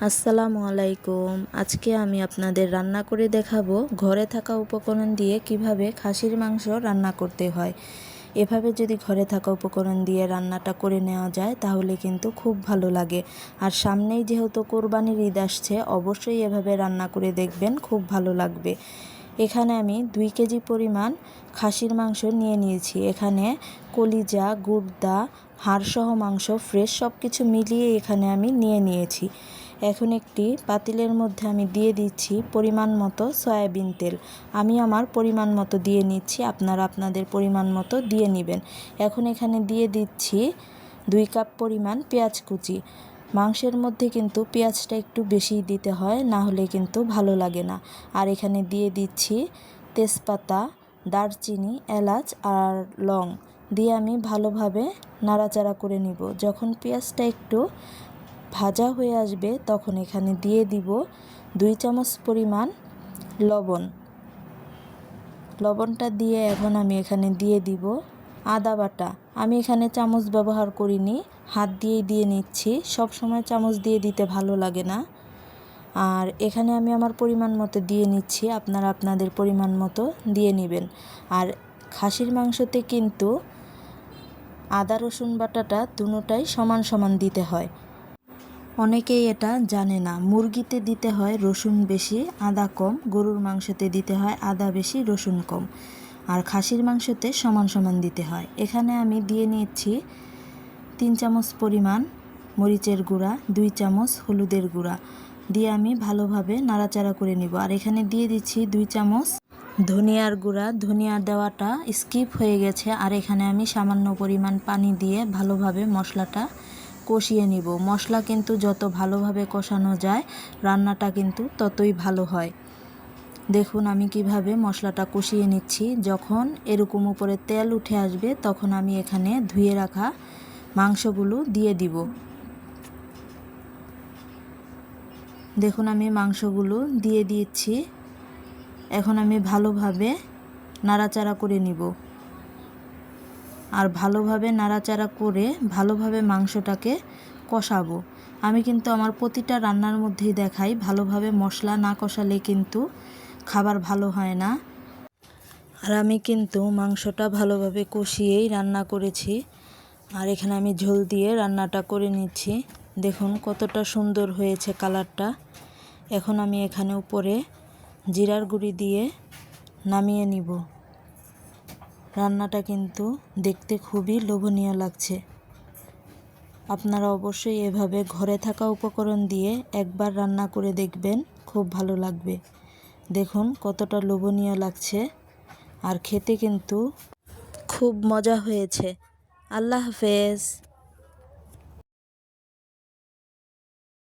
আসসালামু আলাইকুম। আজকে আমি আপনাদের রান্না করে দেখাবো ঘরে থাকা উপকরণ দিয়ে কিভাবে খাসির মাংস রান্না করতে হয়। এভাবে যদি ঘরে থাকা উপকরণ দিয়ে রান্নাটা করে নেওয়া যায় তাহলে কিন্তু খুব ভালো লাগে। আর সামনেই যেহেতু কোরবানির ঈদ আসছে, অবশ্যই এভাবে রান্না করে দেখবেন, খুব ভালো লাগবে। এখানে আমি 2 কেজি পরিমাণ খাসির মাংস নিয়ে নিয়েছি। এখানে কলিজা, গুর্দা, হাড়সহ মাংস ফ্রেশ সব কিছু মিলিয়ে এখানে আমি নিয়ে নিয়েছি। এখন একটি পাতিলের মধ্যে আমি দিয়ে দিচ্ছি পরিমাণ মতো সয়াবিন তেল। আমি আমার পরিমাণ মতো দিয়ে নিচ্ছি, আপনারা আপনাদের পরিমাণ মতো দিয়ে নেবেন। এখন এখানে দিয়ে দিচ্ছি 2 কাপ পরিমাণ পেঁয়াজ কুচি। মাংসের মধ্যে কিন্তু পেঁয়াজটা একটু বেশি দিতে হয়, না হলে কিন্তু ভালো লাগে না। আর এখানে দিয়ে দিচ্ছি তেজপাতা, দারচিনি, এলাচ আর লং দিয়ে আমি ভালোভাবে নাড়াচাড়া করে নিব। যখন পেঁয়াজটা একটু ভাজা হয়ে আসবে তখন এখানে দিয়ে দিব 2 চামচ পরিমাণ লবণ। লবণটা দিয়ে এখন আমি এখানে দিয়ে দিব আদা বাটা। আমি এখানে চামচ ব্যবহার করিনি, হাত দিয়েই দিয়ে নিচ্ছি। সব সময় চামচ দিয়ে দিতে ভালো লাগে না। আর এখানে আমি আমার পরিমাণ মতো দিয়ে নিচ্ছি, আপনারা আপনাদের পরিমাণ মতো দিয়ে নেবেন। আর খাসির মাংসতে কিন্তু আদা রসুন বাটাটা দুটোটাই সমান সমান দিতে হয়। অনেকেই এটা জানে না। মুরগিতে দিতে হয় রসুন বেশি আদা কম, গরুর মাংসতে দিতে হয় আদা বেশি রসুন কম, আর খাসির মাংসতে সমান সমান দিতে হয়। এখানে আমি দিয়ে নিচ্ছি 3 চামচ পরিমাণ মরিচের গুঁড়া, 2 চামচ হলুদের গুঁড়া দিয়ে আমি ভালোভাবে নাড়াচাড়া করে নিব। আর এখানে দিয়ে দিচ্ছি 2 চামচ ধনিয়ার গুঁড়া। ধনিয়া দেওয়াটা স্কিপ হয়ে গেছে। আর এখানে আমি সামান্য পরিমাণ পানি দিয়ে ভালোভাবে মশলাটা কষিয়ে নিব। মশলা কিন্তু যত ভালোভাবে কষানো যায় রান্নাটা কিন্তু ততই ভালো হয়। দেখুন আমি কিভাবে মশলাটা কষিয়ে নিচ্ছি। যখন এরকম উপরে তেল উঠে আসবে তখন আমি এখানে ধুয়ে রাখা মাংসগুলো দিয়ে দিব। দেখুন আমি মাংসগুলো দিয়ে দিচ্ছি। এখন আমি ভালোভাবে নাড়াচাড়া করে নিব। আর ভালোভাবে নাড়াচাড়া করে ভালোভাবে মাংসটাকে কষাবো। আমি কিন্তু আমার প্রতিটা রান্নার মধ্যেই দেখাই, ভালোভাবে মশলা না কষালে কিন্তু খাবার ভালো হয় না। আর আমি কিন্তু মাংসটা ভালোভাবে কষিয়েই রান্না করেছি। আর এখানে আমি ঝোল দিয়ে রান্নাটা করে নিচ্ছি। দেখুন কতটা সুন্দর হয়েছে কালারটা। এখন আমি এখানে উপরে জিরার গুঁড়ি দিয়ে নামিয়ে নিব। রান্নাটা কিন্তু দেখতে খুবই লোভনীয় লাগছে। আপনারা অবশ্যই এভাবে ঘরে থাকা উপকরণ দিয়ে একবার রান্না করে দেখবেন, খুব ভালো লাগবে। দেখুন কতটা লোভনীয় লাগছে, আর খেতে কিন্তু খুব মজা হয়েছে। আল্লাহ হাফেজ।